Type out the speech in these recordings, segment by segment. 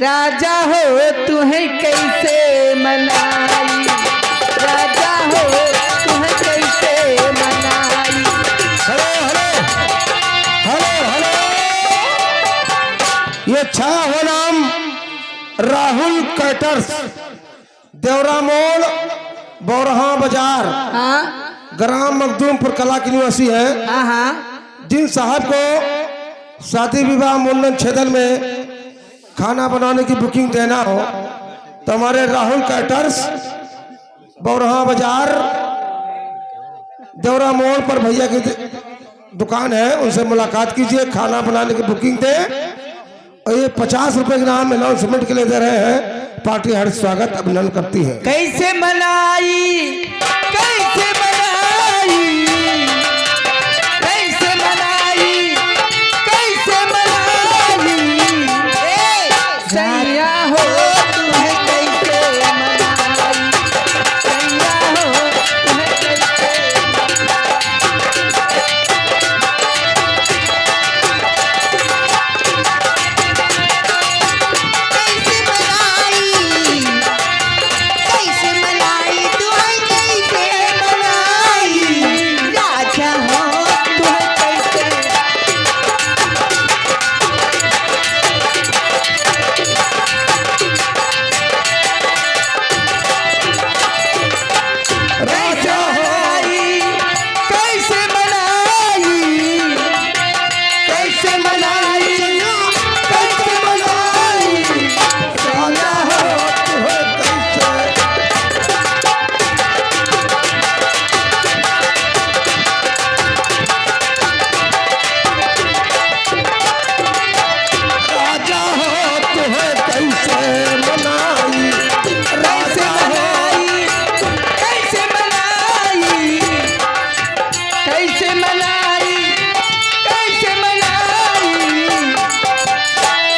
राजा हो तुम्हें कैसे मनाई, राजा हो तुम्हें कैसे मनाई। हेलो हेलो हेलो हेलो, ये छाया हो नाम राहुल कैटर्स, देवरा मोड़, बोरहा बाजार, हाँ ग्राम मखदूमपुर कला की निवासी है। हाँ हाँ। जिन साहब को शादी विवाह मुंडन छेदन में खाना बनाने की बुकिंग देना हो तो हमारे राहुल कैटर्स, बोरहा बाजार, देवरा मोड़ पर भैया की दुकान है, उनसे मुलाकात कीजिए, खाना बनाने की बुकिंग दे। और ये 50 रुपए के नाम अनाउंसमेंट के लिए दे रहे हैं। पार्टी हर स्वागत अभिनंदन करती है। कैसे मनाई, कैसे मनाई, कैसे मनाई, कैसे मनाई। सैया हो तुम्हें कैसे मनाई,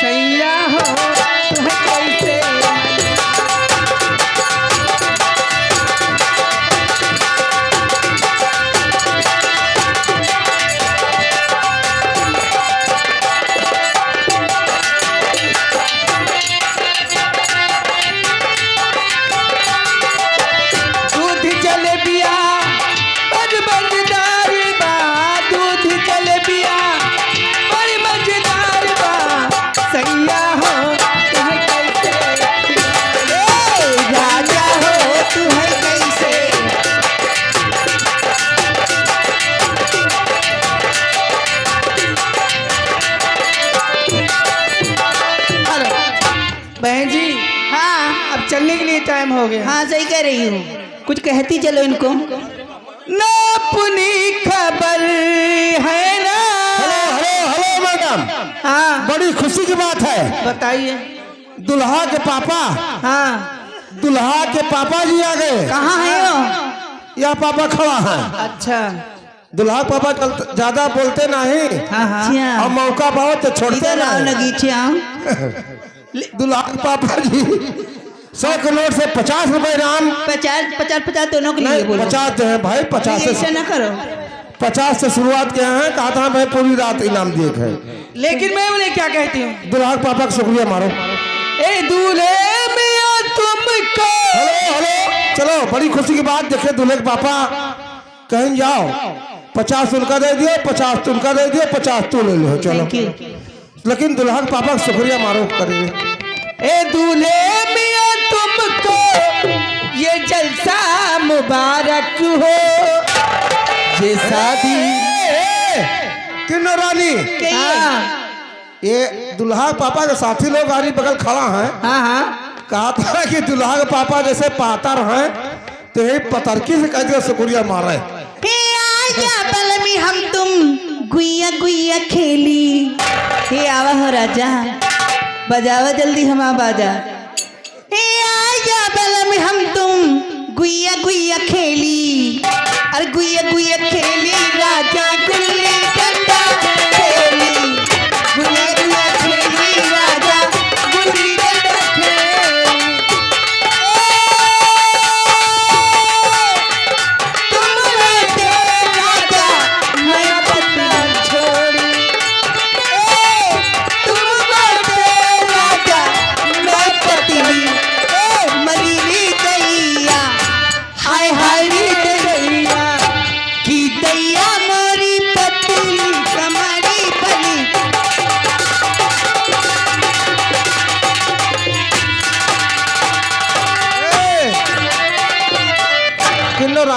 सैया हो तुम्हें कैसे चलने के लिए टाइम हो गया। हाँ सही कह रही हूँ, कुछ कहती चलो इनको। ना अपनी खबर है ना। हेलो हेलो हेलो मैडम, हाँ बड़ी खुशी की बात है। बताइए। दुल्हा के पापा, हाँ दुल्हा के पापा जी आ गए। कहाँ है वो? यह पापा खड़ा है। अच्छा। दुल्हा के पापा ज्यादा बोलते नहीं, हाँ हाँ। और मौका बहुत तो छोड़ते नहीं। दुल्हा के पापा जी 100 के नोट से 50 रुपए इनाम। 50 दोनों के लिए बोलो। 50 जो है भाई, 50 ऐसा ना करो। 50 से शुरुआत किया है। कहा था भाई पूरी रात इनाम दिए है। लेकिन मैं उन्हें क्या कहती हूँ, दुल्हा के पापा का शुक्रिया मारो। ए दूल्हे मियां तुमको। हेलो हेलो, चलो बड़ी खुशी की बात। देखे दूल्हे के पापा कहीं जाओ, 50 उनका दे दियो, 50 तुमका दे दियो, 50 तू ले लो। चलो, लेकिन दुल्हा के पापा का शुक्रिया मारो करिए। ए दूल्हे मियां तुमको ये जलसा मुबारक हो, ये शादी। किन्नो रानी, ये दुल्हा पापा के साथी लोग आरी बगल खड़ा हैं। हाँ हाँ। कहा था कि दुल्हा के पापा जैसे पातर हैं तो यही पतरकी से कह दिया शुक्रिया मारे। हम तुम गुइया गुइया खेली। हे आवा हो राजा, बजावा जल्दी हम बाजा। हे आजा बलम हम तुम गुइया गुइया खेली, अरे गुइया गुइया खेली राजा गुल्ली डंडा खेली, गुइया गुइया खेली राजा गुल्ली डंडा खेली। तुम राजा राजा मैं पता छोड़ी, तुम राजा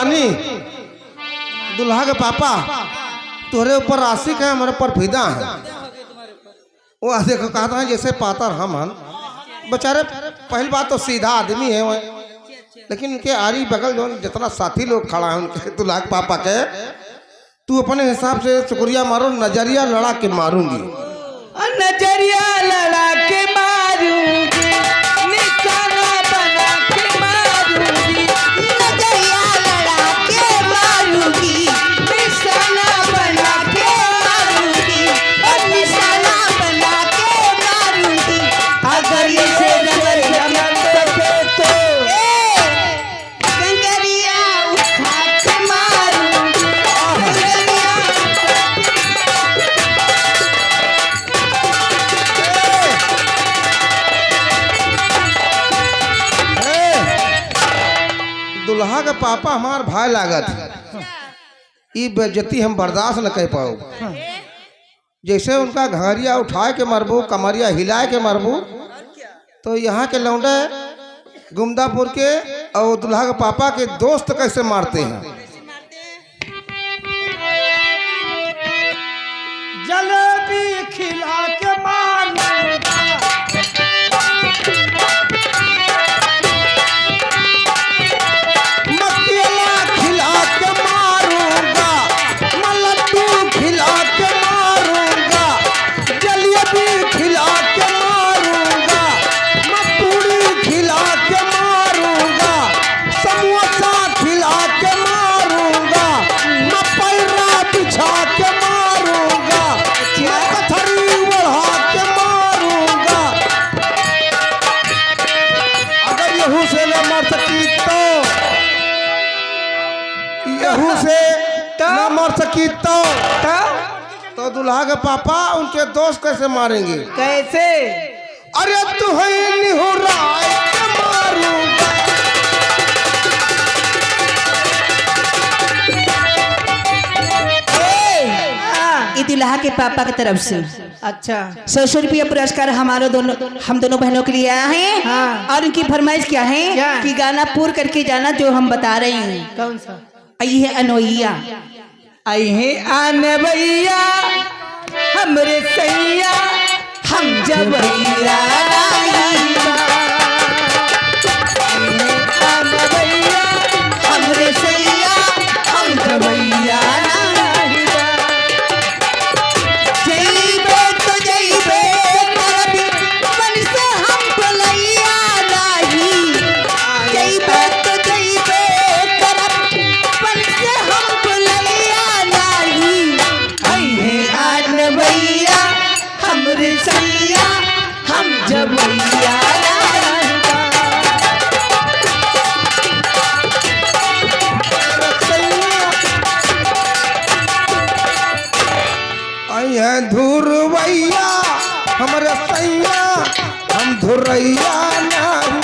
रानी दुल्हा के पापा तुम्हारे ऊपर आशिक है, हमारे ऊपर फिदा है। वो देखो कहता है जैसे पातर हम हन बेचारे। पहली बात तो सीधा आदमी है वो, लेकिन उनके आरी बगल जो जितना साथी लोग खड़ा है उनके दुल्हा के पापा के, तू अपने हिसाब से शुक्रिया मारो, नजरिया लड़ा के मारूंगी। नजरिया लड़ा के मारूंगी, निशाना बना के मारूंगी, नजरिया लड़ा के मारूंगी, निशाना बना के मारूंगी और निशाना बना के मारूंगी। अगर ये से नजर जमन सके तो कंकरिया उठा के मारूंगी, कंकरिया दुल्हा के पापा हमार भाई लागत, ये बेइज्जती हम बर्दाश्त न कर पाओ। जैसे उनका घरिया उठाए के मरबू, कमरिया हिलाए के मरबू, तो यहाँ के लौंडे गुमदापुर के और दुल्हा के पापा के दोस्त कैसे मारते हैं। जलेबी खिला के मारूंगा, मकेला खिला के मारूंगा, मलड्डू खिला के मारूंगा, जलेबी खिला के मारूंगा, मपूड़ी खिला के मारूंगा, समोसा खिला के मारूंगा, मपैरा बिछा के मारूंगा, पथरी बढ़ा के मारूंगा। अगर यहू से न मर सकी यहू से न मर सकी तो दुल्हा के पापा उनके दोस्त कैसे मारेंगे। कैसे? अरे तू है निहुराए के मारूंगा, ये दुल्हा के पापा की तरफ से अच्छा 100 रुपया पुरस्कार हम दोनों बहनों के लिए आया है। हाँ। और उनकी फरमाइश क्या है क्या? कि गाना पूर करके जाना जो हम बता रहे हैं। कौन सा? आई है अनोइया, आई है अनबैया हमरे सैया, हम जब भैया अनबैया हमरे सैया हम भैया जइबे तो जइबे करबी मन से हम बोलैया नाही, जइबे तो जइबे करबी मन से हम बोलैया नाही। आई है अनबैया हमरे सैया हम जब भैया आई है धुरवैया हमारे सैया हम धुरैया नहीं।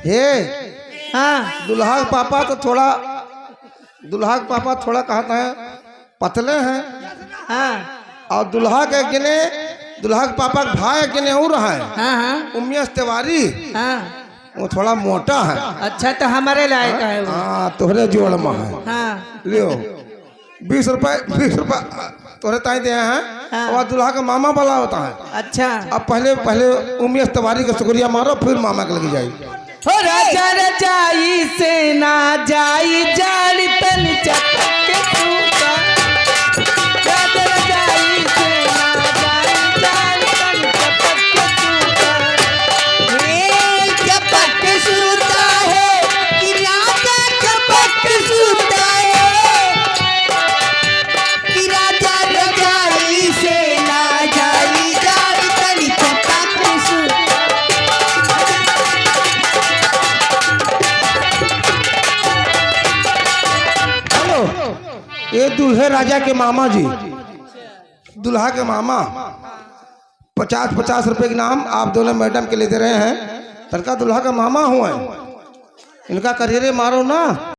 हे हाँ दुल्हा के पापा तो थोड़ा कहता है पतले हैं, हाँ और दुल्हा के पापा के भाई गिने और है हाँ हाँ उमेश तिवारी, हाँ वो थोड़ा मोटा है। अच्छा तो हमारे लायक है वो। हाँ तोहरे जोड़ में है। हाँ लियो 20 रुपए तोहरे ताई दे हैं। हाँ। और दुल्हा का मामा वाला होता है। अच्छा अब पहले उमेश तिवारी का शुक्रिया मारो, फिर मामा के लगी जाएगी। हो राजा रजाई से ना जाई जाड़ तन चटक के सूता, राजा रजाई से ना जाई जाड़ तन चटक के सूता, चपक सूता है कि राजा चपक सूता है, कि राजा रजाई से ना जाई जाड़ तनी चपक सूता। हेलो, ये दूल्हे राजा के मामा जी, दुल्हा के मामा 50-50 रुपए के नाम आप दोनों मैडम के लिए दे रहे हैं। तनका दुल्हा का मामा हुआ है, इनका करियरे मारो ना।